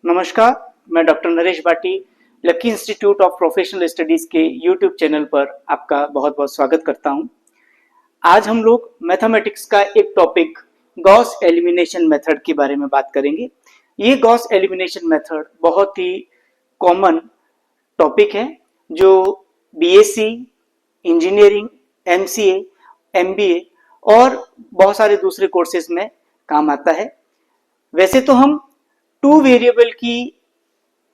नमस्कार, मैं doctor Naresh Bhati lucky institute of professional studies के यूट्यूब चैनल पर आपका बहुत बहुत स्वागत करता हूं। आज हम लोग मैथमेटिक्स का एक टॉपिक गॉस एलिमिनेशन मेथड के बारे में बात करेंगे। ये गॉस एलिमिनेशन मेथड बहुत ही कॉमन टॉपिक है जो बीएससी, इंजीनियरिंग, एमसीए, एमबीए और बहुत सारे दूसरे कोर्सेज में काम आता है। वैसे तो हम टू वेरिएबल की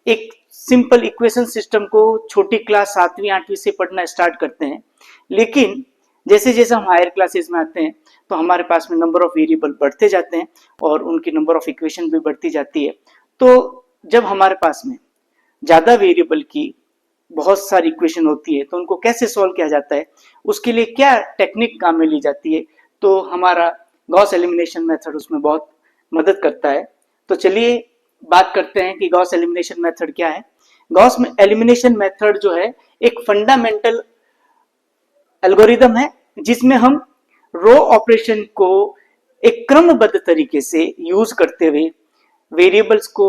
एक सिंपल इक्वेशन सिस्टम को छोटी क्लास 7वीं 8वीं से पढ़ना स्टार्ट करते हैं, लेकिन जैसे जैसे हम हायर क्लासेस में आते हैं तो हमारे पास में नंबर ऑफ वेरिएबल बढ़ते जाते हैं और उनकी नंबर ऑफ इक्वेशन भी बढ़ती जाती है। तो जब हमारे पास में ज़्यादा वेरिएबल की बहुत सारी इक्वेशन होती है तो उनको कैसे सॉल्व किया जाता है, उसके लिए क्या टेक्निक काम में ली जाती है, तो हमारा गॉस एलिमिनेशन मेथड उसमें बहुत मदद करता है। तो चलिए बात करते हैं कि गॉस एलिमिनेशन मेथड क्या है। गॉस एलिमिनेशन मेथड जो है एक फंडामेंटल एल्गोरिदम है जिसमें हम रो ऑपरेशन को एक क्रमबद्ध तरीके से यूज करते हुए वेरिएबल्स को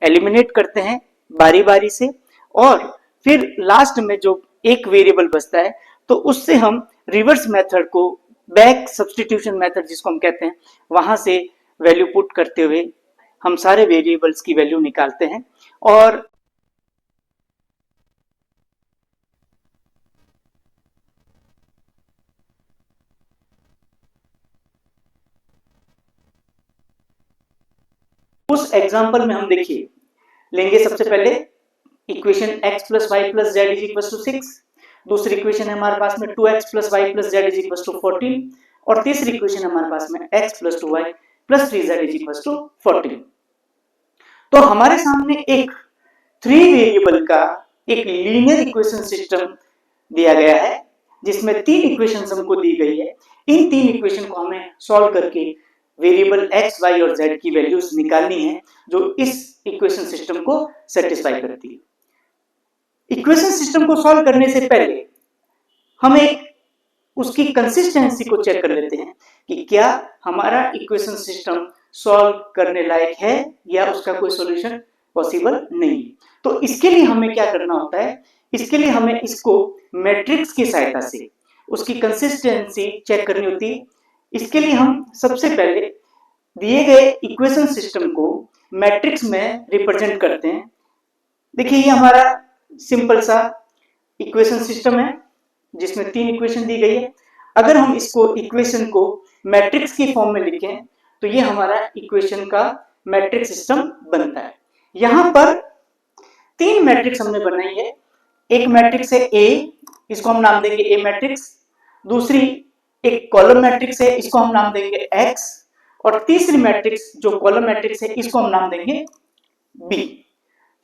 एलिमिनेट करते हैं बारी बारी से, और फिर लास्ट में जो एक वेरिएबल बचता है तो उससे हम रिवर्स मेथड को, बैक सब्स्टिट्यूशन मेथड जिसको हम कहते हैं, वहां से वैल्यू पुट करते हुए हम सारे वेरिएबल्स की वैल्यू निकालते हैं। और उस एग्जांपल में हम देखिए लेंगे सबसे पहले equation x plus Y plus Z is equal to 6, दूसरी इक्वेशन है हमारे पास में 2x plus Y plus Z is equal to 14, और तीसरी इक्वेशन हमारे पास में x plus 2y plus 3z is equal to 14। तो हमारे सामने एक 3 वेरिएबल का एक लीनियर इक्वेशन सिस्टम दिया गया है जिसमें 3 इक्वेशंस हमको दी गई है। इन 3 इक्वेशन को हमें सॉल्व करके वेरिएबल x, y और z की वैल्यूज निकालनी है जो इस इक्वेशन सिस्टम को सेटिस्फाई करती है। इक्वेशन सिस्टम को सॉल्व करने से पहले हम एक उसकी कंसिस्टेंसी को चेक कर लेते हैं कि क्या हमारा इक्वेशन सिस्टम सॉल्व करने लायक है या उसका कोई सॉल्यूशन पॉसिबल नहीं। तो इसके लिए हमें क्या करना होता है, इसके लिए हमें इसको मैट्रिक्स की सहायता से उसकी कंसिस्टेंसी चेक करनी होती है। इसके लिए हम सबसे पहले दिए गए इक्वेशन सिस्टम को मैट्रिक्स में रिप्रेजेंट करते हैं। देखिए ये हमारा सिंपल सा इक्वेशन सिस्टम है जिसमें 3 इक्वेशन दी गई है। अगर हम इसको इक्वेशन को मैट्रिक्स की फॉर्म में लिखें तो ये हमारा इक्वेशन का मैट्रिक्स सिस्टम बनता है। यहां पर 3 मैट्रिक्स हमने बनाई है। एक मैट्रिक्स है ए, इसको हम नाम देंगे ए मैट्रिक्स। दूसरी एक कॉलम मैट्रिक्स है, इसको हम नाम देंगे एक्स। और तीसरी मैट्रिक्स जो कॉलम मैट्रिक्स है इसको हम नाम देंगे बी।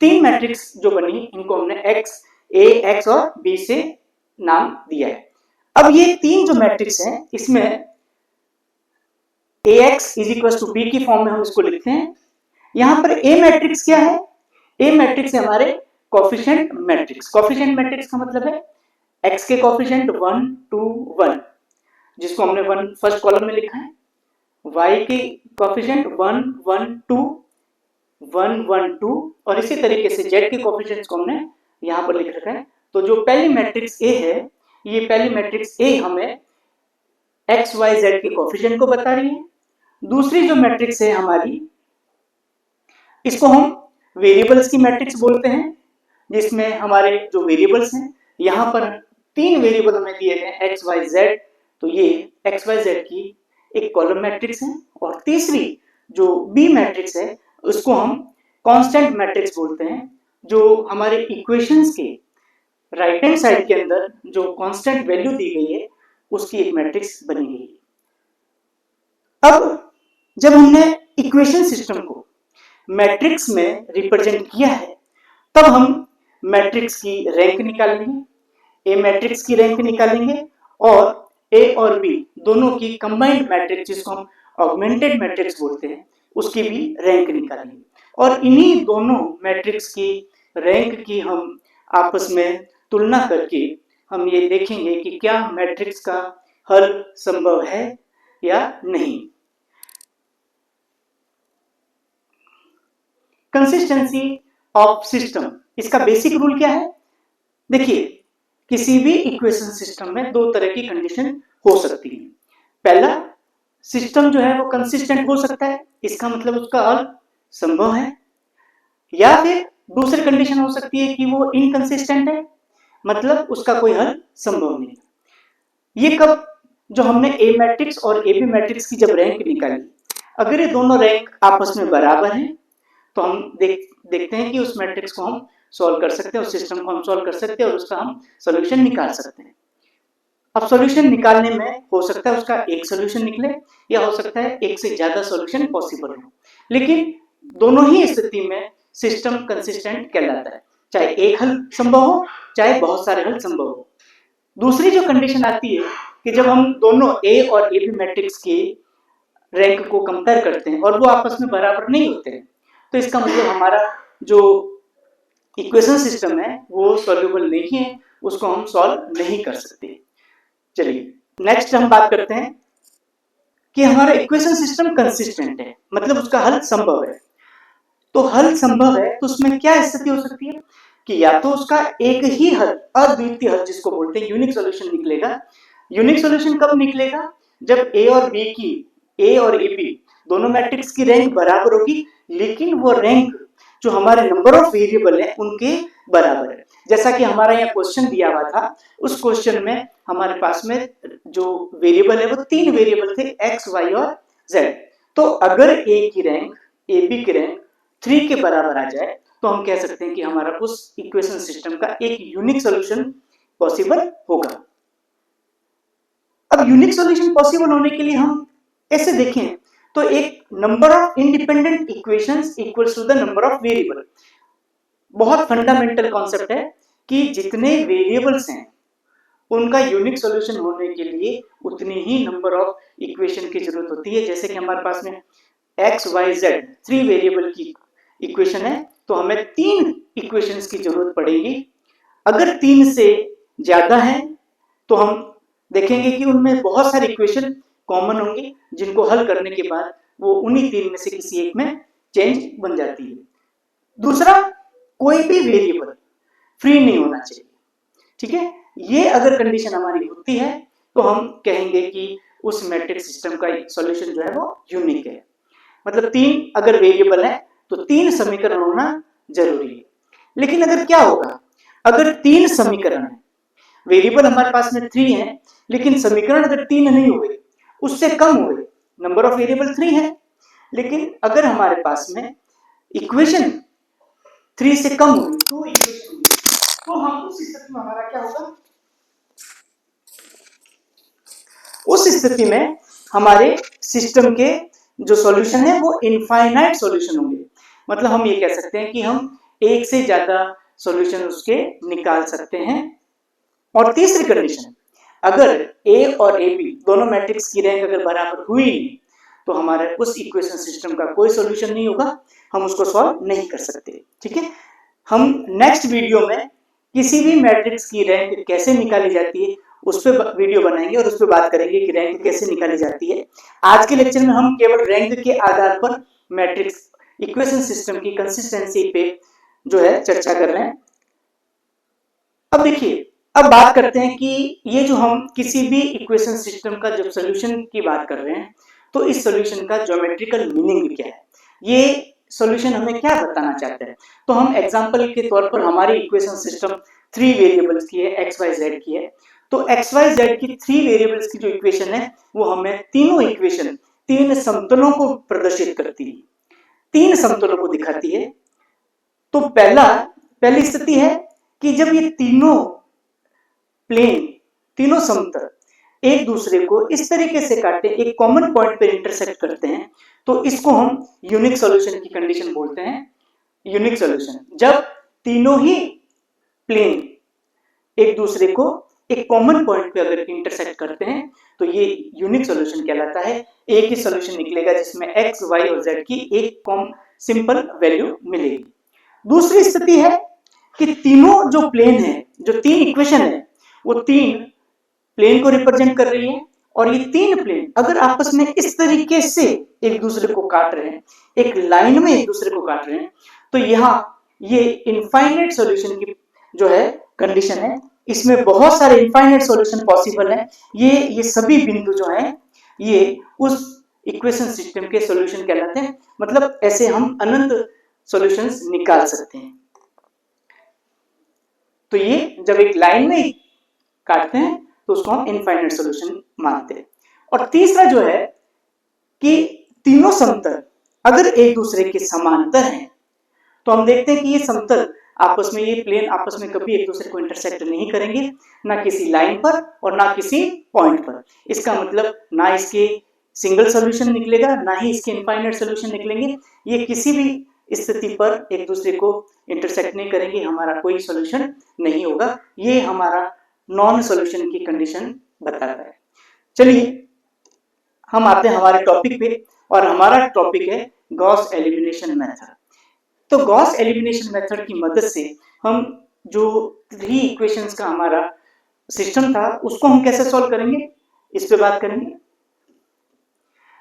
3 मैट्रिक्स जो बनी इनको हमने एक्स, ए, एक्स और बी से नाम दिया है। अब ये 3 जो मैट्रिक्स हैं इसमें ax is equal to B की फॉर्म में हम इसको लिखते हैं। यहां पर ए मैट्रिक्स क्या है, ए मैट्रिक्स है हमारे कोफिशिएंट मैट्रिक्स। कोफिशिएंट मैट्रिक्स का मतलब है x के कोफिशिएंट 1 2 1 जिसको हमने 1 फर्स्ट कॉलम में लिखा है, y के कोफिशिएंट 1 1 2 1 1 2 और इसी तरीके से z के कोफिशिएंट्स को हमने यहां पर लिख रखा है। तो जो पहली मैट्रिक्स ए है, ये पहली मैट्रिक्स ए हमें x y z के कोफिशिएंट को बता रही है। दूसरी जो मैट्रिक्स है हमारी, इसको हम वेरिएबल्स की मैट्रिक्स बोलते हैं, जिसमें हमारे जो वेरिएबल्स हैं यहाँ पर 3 वेरिएबल हमें दिए गए x y z, तो ये x y z की एक कॉलम मैट्रिक्स है। और तीसरी जो बी मैट्रिक्स है उसको हम कांस्टेंट मैट्रिक्स बोलते हैं, जो हमारे इक्वेशंस के राइट हैंड साइड के अंदर जो कांस्टेंट वैल्यू दी गई है उसकी एक मैट्रिक्स बनी गई है। अब जब हमने इक्वेशन सिस्टम को मैट्रिक्स में रिप्रेजेंट किया है तब हम मैट्रिक्स की रैंक निकालेंगे, ए मैट्रिक्स की रैंक निकालेंगे और ए और बी दोनों की कंबाइंड मैट्रिक्स जिसको हम ऑगमेंटेड मैट्रिक्स बोलते हैं उसकी भी रैंक निकालेंगे। और इन्हीं दोनों मैट्रिक्स की रैंक की हम आपस में तुलना करके हम ये देखेंगे कि क्या मैट्रिक्स का हल संभव है या नहीं। कंसिस्टेंसी ऑफ सिस्टम, इसका बेसिक रूल क्या है? देखिए, किसी भी इक्वेशन सिस्टम में दो तरह की कंडीशन हो सकती है। पहला, सिस्टम जो है वो कंसिस्टेंट हो सकता है, इसका मतलब उसका हल संभव है, या फिर दूसरी कंडीशन हो सकती है कि वो इनकंसिस्टेंट है, मतलब उसका कोई हल संभव नहीं। ये कब? जो हमने ए मैट्रिक्स और ए बी मैट्रिक्स की जब रैंक निकाली, अगर ये दोनों रैंक आपस में बराबर हैं तो हम देखते हैं कि उस मैट्रिक्स को हम सॉल्व कर सकते हैं, उस सिस्टम को हम सॉल्व कर सकते हैं और उसका हम सॉल्यूशन निकाल सकते हैं। अब सॉल्यूशन निकालने में हो सकता है उसका एक सॉल्यूशन निकले, या हो सकता है एक से ज्यादा सॉल्यूशन पॉसिबल हो, लेकिन दोनों ही स्थिति में सिस्टम कंसिस्टेंट कहलाता है, चाहे एक हल संभव हो चाहे बहुत सारे हल संभव हो। दूसरी जो कंडीशन आती है कि जब हम दोनों ए और ए बी मैट्रिक्स की रैंक को कंपेयर करते हैं और वो आपस में बराबर नहीं होते हैं, तो इसका मतलब हमारा जो इक्वेशन सिस्टम है वो सॉल्युबल नहीं है, उसको हम सॉल्व नहीं कर सकते। चलिए नेक्स्ट हम बात करते हैं कि हमारा इक्वेशन सिस्टम कंसिस्टेंट है, मतलब उसका हल संभव है। तो हल संभव है तो उसमें क्या स्थिति हो सकती है कि या तो उसका एक ही हल, अद्वितीय हल जिसको बोलते हैं यूनिक सॉल्यूशन निकलेगा। यूनिक सॉल्यूशन कब निकलेगा? जब ए और बी की, ए और ए बी दोनों मैट्रिक्स की रैंक बराबर होगी, लेकिन वो रैंक जो हमारे नंबर ऑफ वेरिएबल है उनके बराबर है। जैसा कि हमारा यहाँ क्वेश्चन दिया हुआ था, उस क्वेश्चन में हमारे पास में जो वेरिएबल है वो 3 वेरिएबल थे, एक्स, वाई और जेड। तो अगर ए की रैंक ए बी की रैंक 3 के बराबर आ जाए तो हम कह सकते हैं कि हमारा उस इक्वेशन सिस्टम का एक यूनिक सॉल्यूशन पॉसिबल होगा। अब यूनिक सॉल्यूशन पॉसिबल होने के लिए हम ऐसे देखें तो एक number of independent equations equals to the number of variable, बहुत फंडामेंटल कॉन्सेप्ट है कि जितने वेरिएबल्स हैं उनका यूनिक सॉल्यूशन होने के लिए उतनी ही नंबर ऑफ इक्वेशन की जरूरत होती है। जैसे कि हमारे पास में एक्स वाई जेड 3 वेरिएबल की इक्वेशन है तो हमें 3 इक्वेशंस की जरूरत पड़ेगी। अगर 3 से ज्यादा है तो हम देखेंगे कि उनमें बहुत सारी इक्वेशन कॉमन होंगी, जिनको हल करने के बाद वो उन्हीं 3 में से किसी एक में चेंज बन जाती है। दूसरा, कोई भी वेरिएबल फ्री नहीं होना चाहिए, ठीक है। ये अगर कंडीशन हमारी होती है तो हम कहेंगे कि उस मैट्रिक्स सिस्टम का सॉल्यूशन जो है वो यूनिक है। मतलब 3 अगर वेरिएबल है तो 3 समीकरण होना जरूरी है। लेकिन अगर क्या होगा, अगर 3 समीकरण है, वेरिएबल हमारे पास में 3 है लेकिन समीकरण अगर 3 नहीं हुए, उससे कम हुए, नंबर ऑफ वेरिएबल 3 है लेकिन अगर हमारे पास में इक्वेशन 3 से कम हुई, 2 इक्वेशन हुई, तो हम उस स्थिति में हमारा क्या होगा, उस स्थिति में हमारे सिस्टम के जो सॉल्यूशन है वो इनफाइनाइट सॉल्यूशन होंगे। मतलब हम ये कह सकते हैं कि हम एक से ज्यादा सॉल्यूशन उसके निकाल सकते हैं। और तीसरी कंडीशन, अगर ए और ए बी दोनों मैट्रिक्स की रैंक अगर बराबर हुई नहीं तो हमारे उस इक्वेशन सिस्टम का कोई सॉल्यूशन नहीं होगा, हम उसको सॉल्व नहीं कर सकते, ठीक है। हम नेक्स्ट वीडियो में किसी भी मैट्रिक्स की रैंक कैसे निकाली जाती है उस पर वीडियो बनाएंगे और उस पर बात करेंगे कि रैंक कैसे निकाली जाती है। आज के लेक्चर में हम केवल रैंक के आधार पर मैट्रिक्स इक्वेशन सिस्टम की कंसिस्टेंसी पे जो है चर्चा कर रहे हैं। अब देखिए, अब बात करते हैं कि ये जो हम किसी भी इक्वेशन सिस्टम का जब सॉल्यूशन की बात कर रहे हैं तो इस सॉल्यूशन का ज्योमेट्रिकल मीनिंग क्या है, ये सॉल्यूशन हमें क्या बताना चाहता है। तो हम एग्जांपल के तौर पर हमारी इक्वेशन सिस्टम 3 वेरिएबल्स की है, एक्स वाई जेड की है, तो एक्स वाई जेड की 3 वेरिएबल्स की जो इक्वेशन है वो हमें तीनों इक्वेशन 3 समतलों को प्रदर्शित करती है, 3 समतलों को दिखाती है। तो पहली स्थिति है कि जब ये तीनों प्लेन, तीनों समतल एक दूसरे को इस तरीके से काटते हैं, एक कॉमन पॉइंट पे इंटरसेक्ट करते हैं, तो इसको हम यूनिक सॉल्यूशन की कंडीशन बोलते हैं। यूनिक सॉल्यूशन जब तीनों ही प्लेन एक दूसरे को एक कॉमन पॉइंट पे अगर इंटरसेक्ट करते हैं तो ये यूनिक सॉल्यूशन कहलाता है। एक ही सॉल्यूशन निकलेगा जिसमें एक्स वाई और जेड की एक सिंपल वैल्यू मिलेगी। दूसरी स्थिति है कि तीनों जो प्लेन है, जो 3 इक्वेशन है, वो 3 प्लेन को रिप्रेजेंट कर रही है और ये 3 प्लेन अगर आपस में इस तरीके से एक दूसरे को काट रहे हैं, एक लाइन में एक दूसरे को काट रहे हैं, तो यहाँ ये इनफाइनाइट सॉल्यूशन की जो है कंडीशन है, इसमें बहुत सारे इनफाइनाइट सॉल्यूशन पॉसिबल है। ये सभी बिंदु जो है ये उस इक्वेशन सिस्टम के सॉल्यूशन कहलाते हैं। मतलब ऐसे हम अनंत सॉल्यूशंस निकाल सकते हैं। तो ये जब एक लाइन में काटते हैं तो उसको हम इनफाइनाइट सॉल्यूशन मानते हैं। और तीसरा जो है कि तीनों समतल अगर एक दूसरे के समांतर हैं तो हम देखते हैं कि ये समतल आपस में, ये प्लेन आपस में कभी एक दूसरे को इंटरसेक्ट नहीं करेंगे, ना किसी लाइन पर और ना किसी पॉइंट पर। इसका मतलब ना इसके सिंगल सॉल्यूशन निकलेगा, ना ही इसके इनफाइनाइट सॉल्यूशन निकलेंगे। ये किसी भी स्थिति पर एक दूसरे को इंटरसेक्ट नहीं करेंगे, हमारा कोई सॉल्यूशन नहीं होगा। ये हमारा नॉन सॉल्यूशन की कंडीशन बताता है। चलिए हम आते हैं हमारे टॉपिक पे, और हमारा टॉपिक है गॉस एलिमिनेशन मेथड। तो गॉस एलिमिनेशन मेथड की मदद से हम जो 3 इक्वेशंस का हमारा सिस्टम था उसको हम कैसे सॉल्व करेंगे, इस पे बात करेंगे।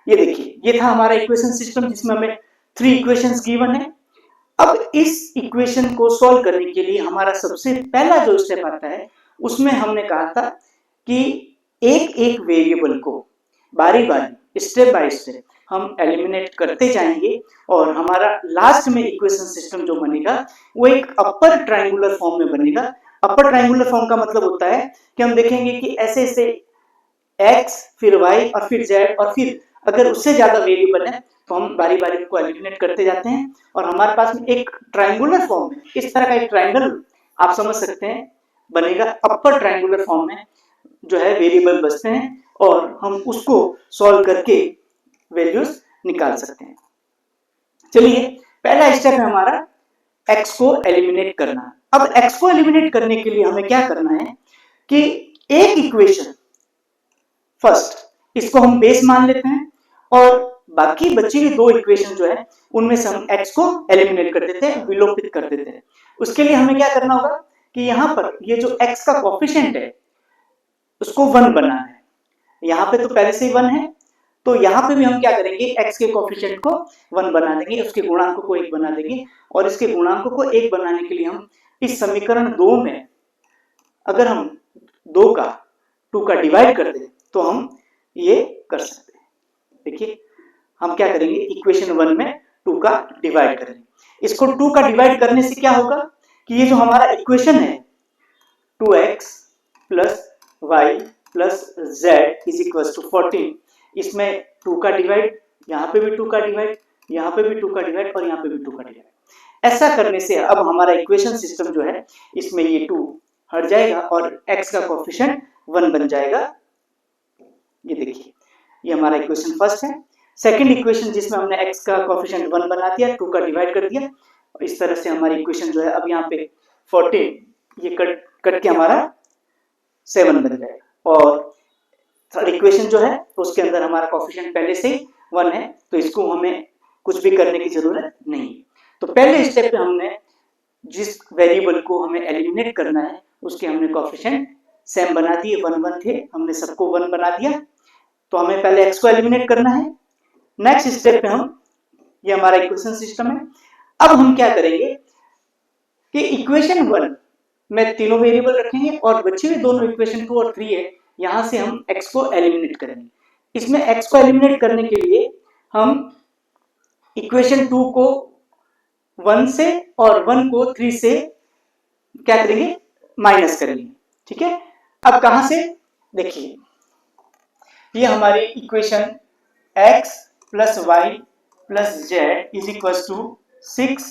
ये देखिए, ये था हमारा इक्वेशन सिस्टम जिसमें हमें 3 इक्वेशंस गिवन है। अब इस इक्वेशन को सॉल्व करने के लिए हमारा सबसे पहला जो स्टेप आता है उसमें हमने कहा था कि एक एक वेरिएबल को बारी बारी स्टेप बाय स्टेप हम एलिमिनेट करते जाएंगे और हमारा लास्ट में इक्वेशन सिस्टम जो बनेगा वो एक अपर ट्रायंगुलर फॉर्म में बनेगा। अपर ट्रायंगुलर फॉर्म का मतलब होता है कि हम देखेंगे कि ऐसे ऐसे x फिर y और फिर z, और फिर अगर उससे ज्यादा वेरिएबल है तो हम बारी बारी को एलिमिनेट करते जाते हैं और हमारे पास में एक ट्रायंगुलर फॉर्म है। इस तरह का एक ट्रायंगल आप समझ सकते हैं बनेगा। अपर ट्रायंगुलर फॉर्म में जो है वेरिएबल बचते हैं और हम उसको सॉल्व करके वैल्यूज निकाल सकते हैं। चलिए पहला स्टेप है हमारा x को एलिमिनेट करना। अब x को एलिमिनेट करने के लिए हमें क्या करना है कि एक इक्वेशन फर्स्ट इसको हम बेस मान लेते हैं और बाकी बची हुई 2 इक्वेशन जो है उनमें से हम x को एलिमिनेट कर देते हैं, विलोपित कर देते हैं। उसके लिए हमें क्या करना होगा कि यहाँ पर ये जो x का कोएफिशिएंट है उसको 1 बनाना है। यहाँ पे तो पहले से ही 1 है, तो यहाँ पे भी हम क्या करेंगे, x के कोएफिशिएंट को 1 बना देंगे, उसके गुणांक को 1 बना देंगे और इसके गुणांक को 1 बनाने के लिए हम इस समीकरण 2 में अगर हम 2 का डिवाइड कर दें तो हम ये कर सकते हैं। देखिए हम क्या करेंगे, इक्वेशन 1 में 2 का डिवाइड करेंगे। इसको 2 का डिवाइड करने से क्या होगा कि ये जो हमारा इक्वेशन है 2x plus y plus z is equal to 14, इसमें 2 का डिवाइड, यहाँ पे भी 2 का डिवाइड, यहाँ पे भी 2 का डिवाइड और यहाँ पे भी 2 का डिवाइड। ऐसा करने से अब हमारा इक्वेशन सिस्टम जो है इसमें ये 2 हट जाएगा और x का कोएफिशिएंट 1 बन जाएगा। ये देखिए ये हमारा इक्वेशन फर्स्ट है। सेकंड इक्वेशन जिसमें हमने x का कोएफिशिएंट 1 बना दिया, 2 का डिवाइड कर दिया और इस तरह से हमारी इक्वेशन जो है अब यहाँ पे 14 ये कट के हमारा 7 बन जाएगा। और थर्ड इक्वेशन जो है उसके अंदर हमारा कोएफिशिएंट पहले से 1 है तो इसको हमें कुछ भी करने की जरूरत नहीं। तो पहले स्टेप पे हमने जिस वेरिएबल को हमें एलिमिनेट करना है उसके हमने कोएफिशिएंट सेम बना दिए, 1 1 थे, हमने सबको 1 बना दिया। तो हमें पहले x को एलिमिनेट करना है। नेक्स्ट स्टेप पे हम, ये हमारा इक्वेशन सिस्टम है। अब हम क्या करेंगे कि इक्वेशन 1 में तीनों वेरिएबल रखेंगे और बचे हुए दोनों इक्वेशन 2 और 3 है, यहां से हम x को एलिमिनेट करेंगे। इसमें x को एलिमिनेट करने के लिए हम इक्वेशन 2 को 1 से और 1 को 3 से क्या करेंगे, माइनस करेंगे। ठीक है, अब कहां से, देखिए ये हमारी equation x plus Y plus Z is equal to 6,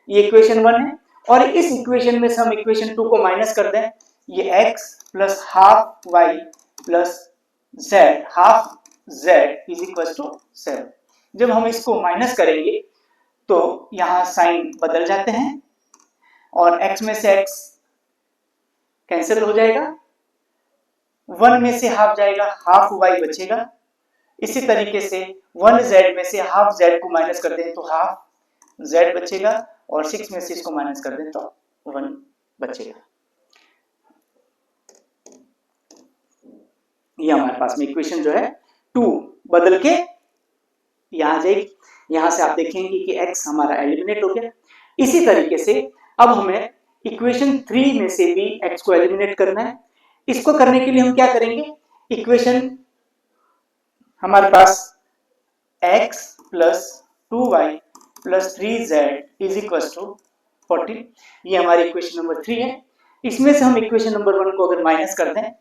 ये इक्वेशन 1 है। और इस इक्वेशन में से हम इक्वेशन 2 को माइनस कर दें, ये x plus half Y plus Z half Z is equal to 7। जब हम इसको माइनस करेंगे तो यहाँ साइन बदल जाते हैं और x में से x कैंसिल हो जाएगा, 1 में से हाफ जाएगा, हाफ y बचेगा। इसी तरीके से 1z में से हाफ z को माइनस कर दें तो हाफ z बचेगा और 6 में से इसको माइनस कर दें तो 1 बचेगा। ये हमारे पास में इक्वेशन जो है 2 बदल के यहाँ आ जाएगी। यहाँ से आप देखेंगे कि x हमारा एलिमिनेट हो गया। इसी तरीके से अब हमें इक्वेशन 3 में से भी x को एलिमिनेट करना है। इसको करने के लिए हम क्या करेंगे, इक्वेशन हमारे पास x plus 2y plus 3z is equal to 14, ये हमारी इक्वेशन नंबर 3 है। इसमें से हम इक्वेशन नंबर 1 को अगर माइनस कर दें,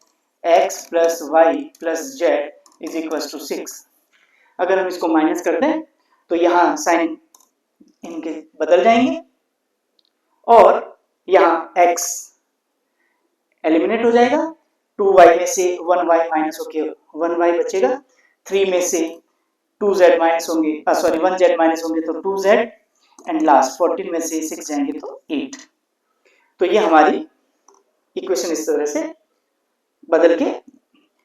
x plus Y plus Z is equal to 6, अगर हम इसको माइनस कर दें तो यहाँ साइन इनके बदल जाएंगे और यहाँ x एलिमिनेट हो जाएगा, 2y में से 1y माइनस होके 1y बचेगा, 3 में से 2z माइनस होंगे, सॉरी 1z माइनस होंगे तो 2z, एंड लास्ट 14 में से 6 जाएंगे तो 8। तो ये हमारी इक्वेशन इस तरह से बदल के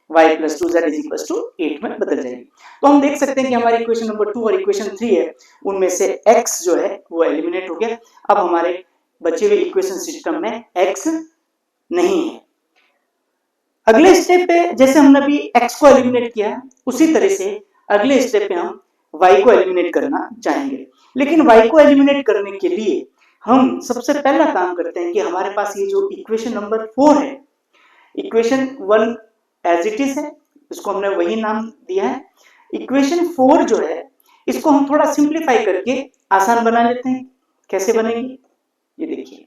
y plus 2z is equal to 8 में बदल जाएगी। तो हम देख सकते हैं कि हमारी इक्वेशन नंबर 2 और इक्वेशन 3 है, उनमें से x जो है वो एलिमिनेट हो गया। अब हमारे बचे हुए इक्वेशन सिस्टम में x नहीं है। अगले स्टेप पे जैसे हमने अभी x को एलिमिनेट किया, उसी तरह से अगले स्टेप पे हम y को एलिमिनेट करना चाहेंगे। लेकिन y को एलिमिनेट करने के लिए हम सबसे पहला काम करते हैं कि हमारे पास ये जो इक्वेशन नंबर 4 है, इक्वेशन 1 एज इट इज है, इसको हमने वही नाम दिया है। इक्वेशन 4 जो है इसको हम थोड़ा सिंप्लीफाई करके आसान बना लेते हैं। कैसे बनेगी ये देखिए।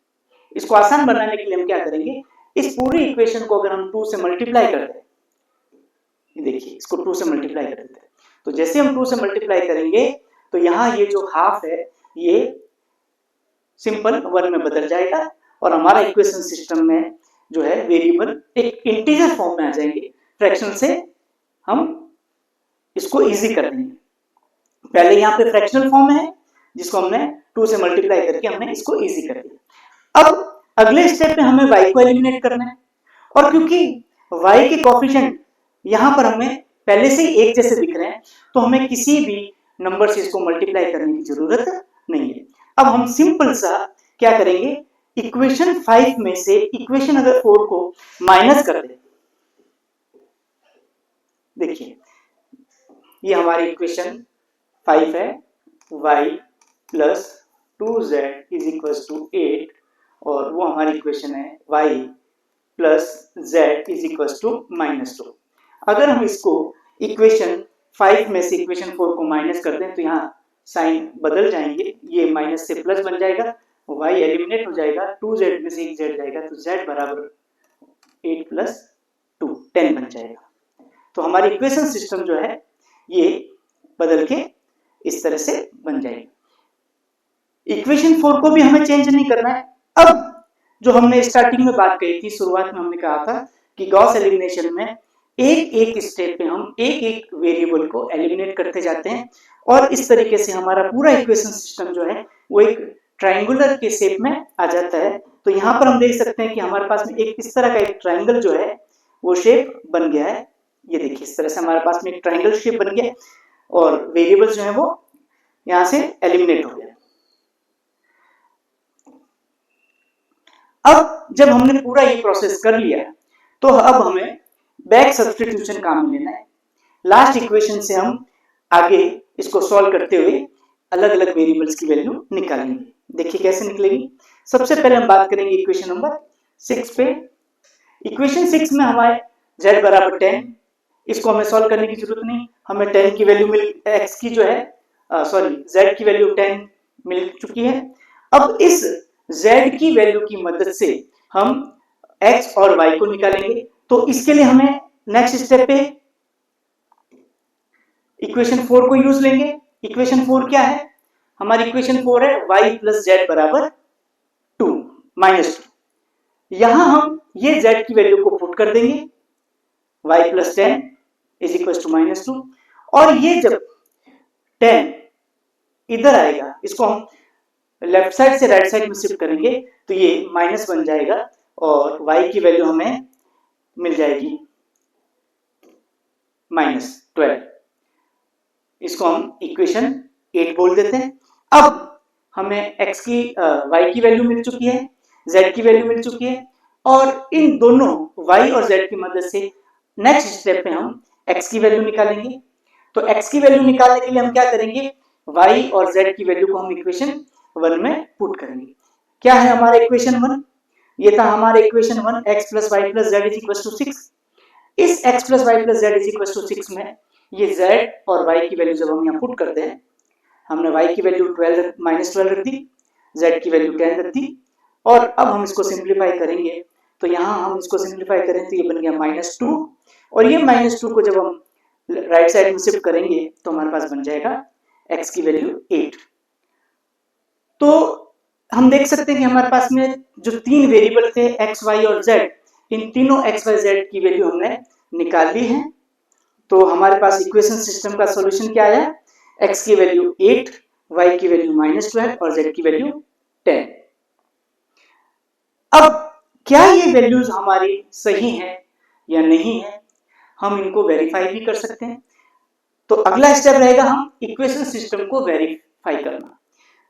इसको आसान बनाने के लिए हम क्या करेंगे, इस पूरी इक्वेशन को अगर हम 2 से मल्टीप्लाई कर दें, ये देखिए इसको 2 से मल्टीप्लाई कर देते हैं, तो जैसे हम 2 से मल्टीप्लाई करेंगे तो यहाँ ये जो हाफ है ये सिंपल 1 में बदल जाएगा और हमारा इक्वेशन सिस्टम में जो है वेरिएबल एक इंटीजर फॉर्म में आ जाएंगे। फ्रैक्शन से हम इसको इजी कर देंगे। पहले यहाँ पे फ्रैक्शनल फॉर्म है जिसको हमने 2 से मल्टीप्लाई करके हमने इसको इजी कर दिया। अब अगले स्टेप पे हमें y को एलिमिनेट करना है, और क्योंकि y के कोएफिशिएंट यहाँ पर हमें पहले से ही एक जैसे दिख रहे हैं तो हमें किसी भी नंबर से इसको मल्टीप्लाई करने की जरूरत नहीं है। अब हम सिंपल सा क्या करेंगे, इक्वेशन 5 में से इक्वेशन अगर 4 को माइनस कर दें, देखिए ये हमारी इक्वेशन 5 है, y plus 2z is equal to 8, और वो हमारी इक्वेशन है y plus z is equal to -2। अगर हम इसको इक्वेशन 5 में से इक्वेशन 4 को माइनस कर दें तो यहाँ साइन बदल जाएंगे, ये माइनस से प्लस बन जाएगा, y एलिमिनेट हो जाएगा, 2z में से एक z जाएगा तो z बराबर 8 प्लस 2 10 बन जाएगा। तो हमारी इक्वेशन सिस्टम जो है ये बदल के इस तरह से बन जाएगी। इक्वेशन 4 को भी हमें चेंज नहीं करना है। अब जो हमने स्टार्टिंग में बात कही थी, शुरुआत में हमने कहा था कि गॉस एलिमिनेशन में एक एक स्टेप पे हम एक एक वेरिएबल को एलिमिनेट करते जाते हैं और इस तरीके से हमारा पूरा इक्वेशन सिस्टम जो है वो एक ट्रायंगुलर के शेप में आ जाता है। तो यहाँ पर हम देख सकते हैं कि हमारे पास में एक इस तरह का एक ट्रायंगल जो है वो शेप बन गया है। ये देखिए इस तरह से हमारे पास में एक ट्रायंगल शेप बन गया और वेरिएबल जो है वो यहाँ से एलिमिनेट हो गया। अब जब हमने पूरा ये प्रोसेस कर लिया तो अब हमें बैक सब्स्टिट्यूशन काम में लेना है। लास्ट इक्वेशन से हम आगे इसको सॉल्व करते हुए अलग अलग वेरिएबल्स की वैल्यू निकालेंगे। देखिए कैसे निकलेगी। सबसे पहले हम बात करेंगे इक्वेशन नंबर 6 पे। इक्वेशन 6 में हमारे z बराबर 10, इसको हमें सॉल्व करने की जरूरत नहीं, हमें 10 की वैल्यू मिल x की जो है z की वैल्यू 10 मिल चुकी है। अब इस z की वैल्यू की मदद से हम x और y को निकालेंगे। तो इसके लिए हमें नेक्स्ट स्टेप पे इक्वेशन 4 को यूज लेंगे। इक्वेशन 4 क्या है, हमारी इक्वेशन 4 है y प्लस जेड बराबर 2 -2। यहां हम ये z की वैल्यू को पुट कर देंगे, y plus 10 is equal to -2, और ये जब 10 इधर आएगा, इसको हम लेफ्ट साइड से राइट साइड में शिफ्ट करेंगे तो ये माइनस बन जाएगा और y की वैल्यू हमें मिल जाएगी -12। इसको हम इक्वेशन 8 बोल देते हैं। अब हमें x की y की वैल्यू मिल चुकी है, z की वैल्यू मिल चुकी है, और इन दोनों y और z की मदद से नेक्स्ट स्टेप पे हम x की वैल्यू निकालेंगे। तो x की वैल्यू निकालने के लिए हम क्या करेंगे, y और z की वैल्यू को हम इक्वेशन 1 में पुट करेंगे। क्या है हमारा इक्वेशन 1, ये था हमारा equation 1, x plus Y plus Z is equal to 6। इस x plus Y plus Z is equal to 6 में ये z और y की वैल्यू जब हम यहाँ पुट करते हैं, हमने y की वैल्यू 12 माइनस 12 रख दी, z की वैल्यू 10 रख दी, और अब हम इसको सिंप्लीफाई करेंगे तो यहाँ हम इसको सिंप्लीफाई करें तो ये बन गया -2, और ये -2 को जब हम राइट साइड में शिफ्ट करेंगे तो हमारे पास बन जाएगा x की वैल्यू 8। तो हम देख सकते हैं कि हमारे पास में जो तीन वेरिएबल थे x, y और z, इन तीनों x, y, z की वैल्यू हमने निकाल ली है। तो हमारे पास इक्वेशन सिस्टम का सॉल्यूशन क्या आया, x की वैल्यू 8, y की वैल्यू -12 और z की वैल्यू 10। अब क्या ये वैल्यूज हमारी सही है या नहीं है, हम इनको वेरीफाई भी कर सकते हैं। तो अगला स्टेप रहेगा हम इक्वेशन सिस्टम को वेरीफाई करना।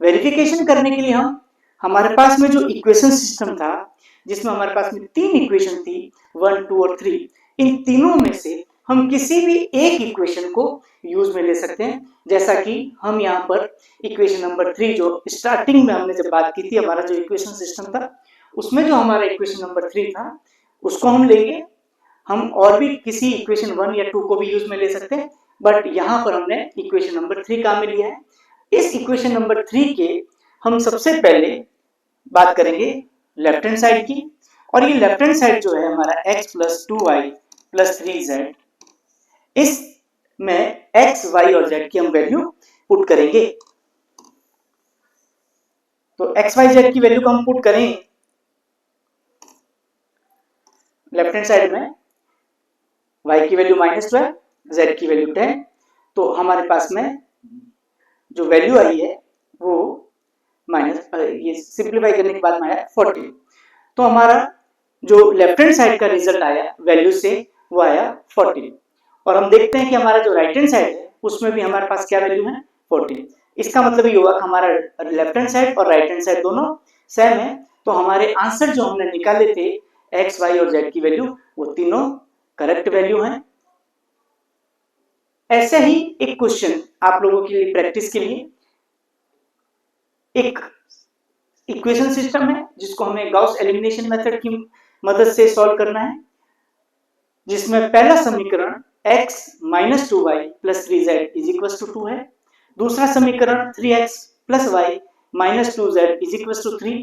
वेरिफिकेशन करने के लिए हम हमारे पास में जो इक्वेशन सिस्टम था, जिसमें हमारे पास में तीन इक्वेशन थी 1, 2 और 3, इन तीनों में से हम किसी भी एक इक्वेशन को यूज में ले सकते हैं। जैसा कि हम यहाँ पर इक्वेशन नंबर 3 जो स्टार्टिंग में हमने जब बात की थी, हमारा जो इक्वेशन सिस्टम था उसमें जो हमारा इक्वेशन नंबर 3 था उसको हम लेंगे। हम और भी किसी इक्वेशन 1 या 2 को भी यूज में ले सकते हैं, बट यहाँ पर हमने इक्वेशन नंबर 3 काम में लिया है। इस इक्वेशन नंबर 3 के हम सबसे पहले बात करेंगे लेफ्ट हैंड साइड की, और ये लेफ्ट हैंड साइड जो है हमारा x plus 2y plus 3z, इसमें x, y और z की हम वैल्यू पुट करेंगे। तो x, y, z की वैल्यू को हम पुट करें लेफ्ट हैंड साइड में, y की वैल्यू -12, z की वैल्यू 10, तो हमारे पास में जो वैल्यू आई है वो ये सिंप्लीफाई करने के बाद में आया 40। तो हमारा जो लेफ्ट हैंड साइड का रिजल्ट आया वैल्यू से वो आया 40, और हम देखते हैं कि हमारा जो राइट हैंड साइड है उसमें भी हमारे पास क्या वैल्यू है 40। इसका मतलब ये हुआ कि हमारा लेफ्ट हैंड साइड और राइट हैंड साइड दोनों सेम है। तो हमारे आंसर जो हमने निकाले थे x, y और z की वैल्यू, वो तीनों करेक्ट वैल्यू हैं। ऐसे ही एक क्वेश्चन आप लोगों के लिए प्रैक्टिस के लिए, एक इक्वेशन सिस्टम है जिसको हमें गॉस एलिमिनेशन मेथड की मदद से सॉल्व करना है, जिसमें पहला समीकरण x - 2y plus 3z is equal to 2 है, दूसरा समीकरण 3x plus y minus 2z is equal to 3,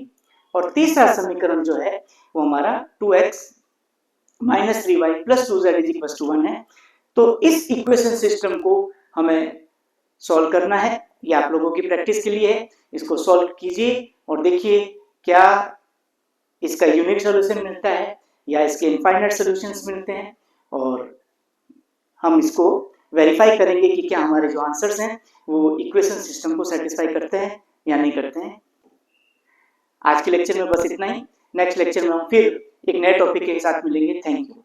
और तीसरा समीकरण जो है वो हमारा 2x minus 3y plus 2z is equal to 1 है। तो इस इक्वेशन सिस्टम को हमें सॉल्व करना है, ये आप लोगों की प्रैक्टिस के लिए है। इसको सॉल्व कीजिए और देखिए क्या इसका यूनिक सॉल्यूशन मिलता है या इसके इनफाइनाइट सॉल्यूशंस मिलते हैं, और हम इसको वेरीफाई करेंगे कि क्या हमारे जो आंसर्स हैं वो इक्वेशन सिस्टम को सेटिस्फाई करते हैं या नहीं करते हैं। आज के लेक्चर में बस इतना ही। नेक्स्ट लेक्चर में हम फिर एक नए टॉपिक के साथ मिलेंगे। Thank you.